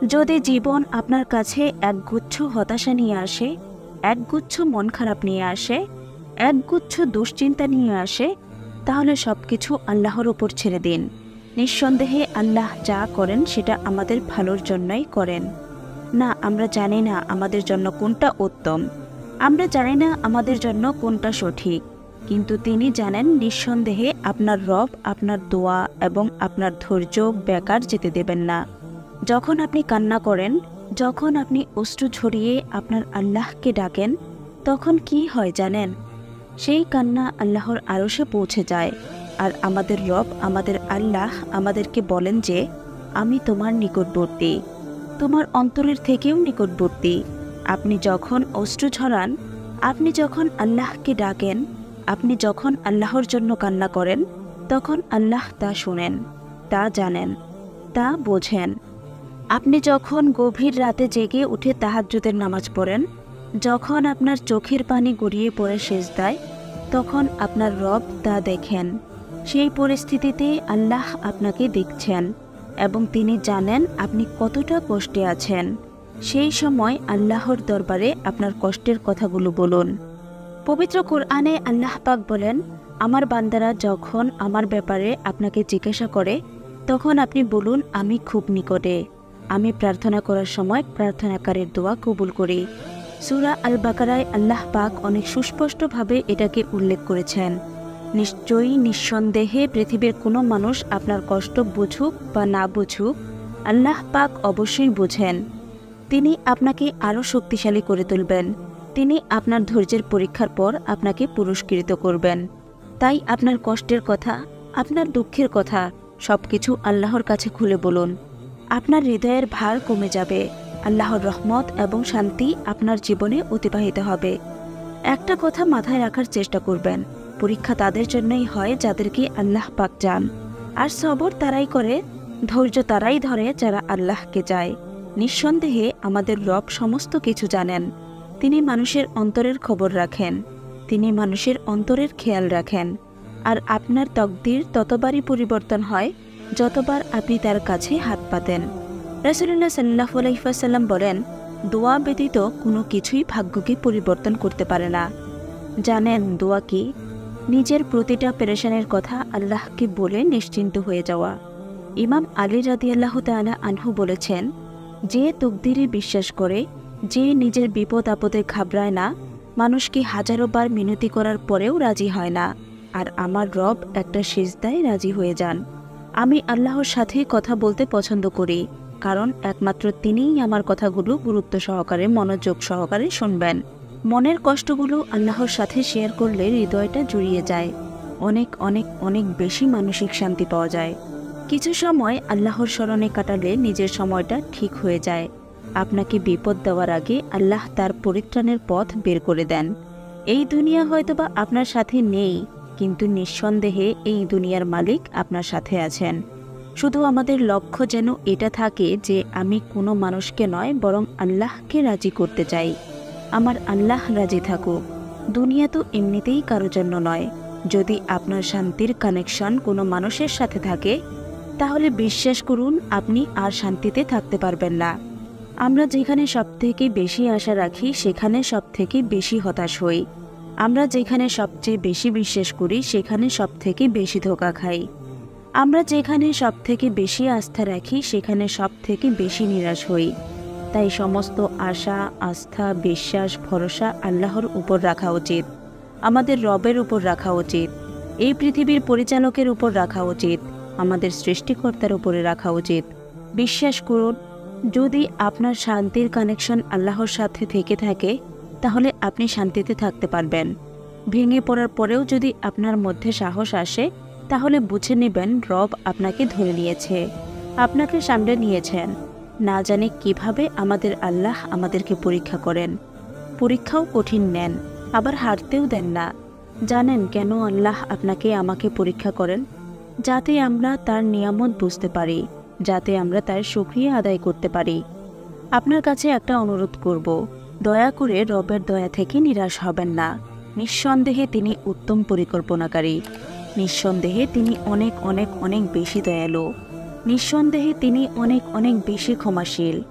যদি জীবন আপনার কাছে একগুচ্ছ হতাশা নিয়ে আসে, একগুচ্ছ মন খারাপ নিয়ে আসে, একগুচ্ছ দুশ্চিন্তা নিয়ে আসে, তাহলে সবকিছু আল্লাহর উপর ছেড়ে দিন। নিঃসন্দেহে আল্লাহ যা করেন সেটা আমাদের ভালোর জন্যই করেন। না, আমরা জানি না আমাদের জন্য কোনটা উত্তম, আমরা জানি না আমাদের জন্য কোনটা সঠিক, কিন্তু তিনি জানেন। নিঃসন্দেহে আপনার রব আপনার দোয়া এবং আপনার ধৈর্য বেকার যেতে দেবেন না। যখন আপনি কান্না করেন, যখন আপনি অশ্রু ঝরিয়ে আপনার আল্লাহকে ডাকেন, তখন কি হয় জানেন? সেই কান্না আল্লাহর আরশে পৌঁছে যায়। আর আমাদের রব, আমাদের আল্লাহ আমাদেরকে বলেন যে আমি তোমার নিকটবর্তী, তোমার অন্তরের থেকেও নিকটবর্তী। আপনি যখন অশ্রু ঝরান, আপনি যখন আল্লাহকে ডাকেন, আপনি যখন আল্লাহর জন্য কান্না করেন, তখন আল্লাহ তা শুনেন, তা জানেন, তা বোঝেন। আপনি যখন গভীর রাতে জেগে উঠে তাহাজ্জুদের নামাজ পড়েন, যখন আপনার চোখের পানি গড়িয়ে পড়ে সিজদায়, তখন আপনার রব তা দেখেন। সেই পরিস্থিতিতে আল্লাহ আপনাকে দেখছেন এবং তিনি জানেন আপনি কতটা কষ্টে আছেন। সেই সময় আল্লাহর দরবারে আপনার কষ্টের কথাগুলো বলুন। পবিত্র কোরআনে আল্লাহ পাক বলেন, আমার বান্দারা যখন আমার ব্যাপারে আপনাকে জিজ্ঞাসা করে, তখন আপনি বলুন আমি খুব নিকটে, আমি প্রার্থনা করার সময় প্রার্থনাকারীর দোয়া কবুল করি। সূরা আল বাকারায় আল্লাহ পাক অনেক সুস্পষ্টভাবে এটাকে উল্লেখ করেছেন। নিশ্চয়ই, নিঃসন্দেহে পৃথিবীর কোনো মানুষ আপনার কষ্ট বুঝুক বা না বুঝুক, আল্লাহ পাক অবশ্যই বুঝেন। তিনি আপনাকে আরও শক্তিশালী করে তুলবেন। তিনি আপনার ধৈর্যের পরীক্ষার পর আপনাকে পুরস্কৃত করবেন। তাই আপনার কষ্টের কথা, আপনার দুঃখের কথা সবকিছু আল্লাহর কাছে খুলে বলুন। আপনার হৃদয়ের ভার কমে যাবে। আল্লাহর রহমত এবং শান্তি আপনার জীবনে অতিবাহিত হবে। একটা কথা মাথায় রাখার চেষ্টা করবেন, পরীক্ষা তাদের জন্যই হয় যাদেরকে আল্লাহ পাক চান, আর সবর তারাই করে, ধৈর্য তারাই ধরে যারা আল্লাহকে চায়। নিঃসন্দেহে আমাদের রব সমস্ত কিছু জানেন। তিনি মানুষের অন্তরের খবর রাখেন, তিনি মানুষের অন্তরের খেয়াল রাখেন। আর আপনার তকদির ততবারই পরিবর্তন হয় যতবার আপনি তার কাছে হাত পাতেন। রাসূলুল্লাহ সাল্লাল্লাহু আলাইহি ওয়াসাল্লাম বলেন, দোয়া ব্যতীত কোনো কিছুই ভাগ্যকে পরিবর্তন করতে পারে না। জানেন দোয়া কি? নিজের প্রতিটা পেরেশানের কথা আল্লাহকে বলে নিশ্চিন্ত হয়ে যাওয়া। ইমাম আলী রাদিয়াল্লাহু তাআলা আনহু বলেছেন, যে তকদিরে বিশ্বাস করে, যে নিজের বিপদ আপদে ঘাবড়ায় না, মানুষকে হাজারো বার মিনতি করার পরেও রাজি হয় না, আর আমার রব একটা সিজদায় রাজি হয়ে যান। আমি আল্লাহর সাথে কথা বলতে পছন্দ করি, কারণ একমাত্র তিনিই আমার কথাগুলো গুরুত্ব সহকারে, মনোযোগ সহকারে শুনবেন। মনের কষ্টগুলো আল্লাহর সাথে শেয়ার করলে হৃদয়টা জুড়িয়ে যায়। অনেক অনেক অনেক বেশি মানসিক শান্তি পাওয়া যায়। কিছু সময় আল্লাহর স্মরণে কাটালে নিজের সময়টা ঠিক হয়ে যায়। আপনাকে বিপদ দেওয়ার আগে আল্লাহ তার পরিত্রাণের পথ বের করে দেন। এই দুনিয়া হয়তোবা আপনার সাথে নেই, কিন্তু নিঃসন্দেহে এই দুনিয়ার মালিক আপনার সাথে আছেন। শুধু আমাদের লক্ষ্য যেন এটা থাকে যে আমি কোনো মানুষকে নয়, বরং আল্লাহকে রাজি করতে চাই। আমার আল্লাহ রাজি থাকুক। দুনিয়া তো এমনিতেই কারো জন্য নয়। যদি আপনার শান্তির কানেকশন কোনো মানুষের সাথে থাকে, তাহলে বিশ্বাস করুন আপনি আর শান্তিতে থাকতে পারবেন না। আমরা যেখানে সবথেকে বেশি আশা রাখি, সেখানে সবথেকে বেশি হতাশ হই। আমরা যেখানে সবচেয়ে বেশি বিশ্বাস করি, সেখানে সবথেকে বেশি ধোঁকা খাই। আমরা যেখানে সবথেকে বেশি আস্থা রাখি, সেখানে সবথেকে বেশি নিরাশ হই। তাই সমস্ত আশা, আস্থা, বিশ্বাস, ভরসা আল্লাহর উপর রাখা উচিত। আমাদের রবের উপর রাখা উচিত। এই পৃথিবীর পরিচালকের উপর রাখা উচিত। আমাদের সৃষ্টিকর্তার উপরে রাখা উচিত। বিশ্বাস করুন, যদি আপনার শান্তির কানেকশন আল্লাহর সাথে থেকে থাকে, তাহলে আপনি শান্তিতে থাকতে পারবেন। ভেঙে পড়ার পরেও যদি আপনার মধ্যে সাহস আসে, তাহলে বুঝে নেবেন রব আপনাকে ধরে নিয়েছে, আপনাকে সামলে নিয়েছেন। না জানি কিভাবে আমাদের আল্লাহ আমাদেরকে পরীক্ষা করেন। পরীক্ষাও কঠিন নেন, আবার হারতেও দেন না। জানেন কেন আল্লাহ আপনাকে আমাকে পরীক্ষা করেন? যাতে আমরা তার নিয়ামত বুঝতে পারি, যাতে আমরা তার শুকরিয়া আদায় করতে পারি। আপনার কাছে একটা অনুরোধ করব, দয়া করে রবের দয়া থেকে নিরাশ হবেন না। নিঃসন্দেহে তিনি উত্তম পরিকল্পনাকারী। নিঃসন্দেহে তিনি অনেক অনেক অনেক বেশি দয়ালু। নিঃসন্দেহে তিনি অনেক অনেক বেশি ক্ষমাশীল।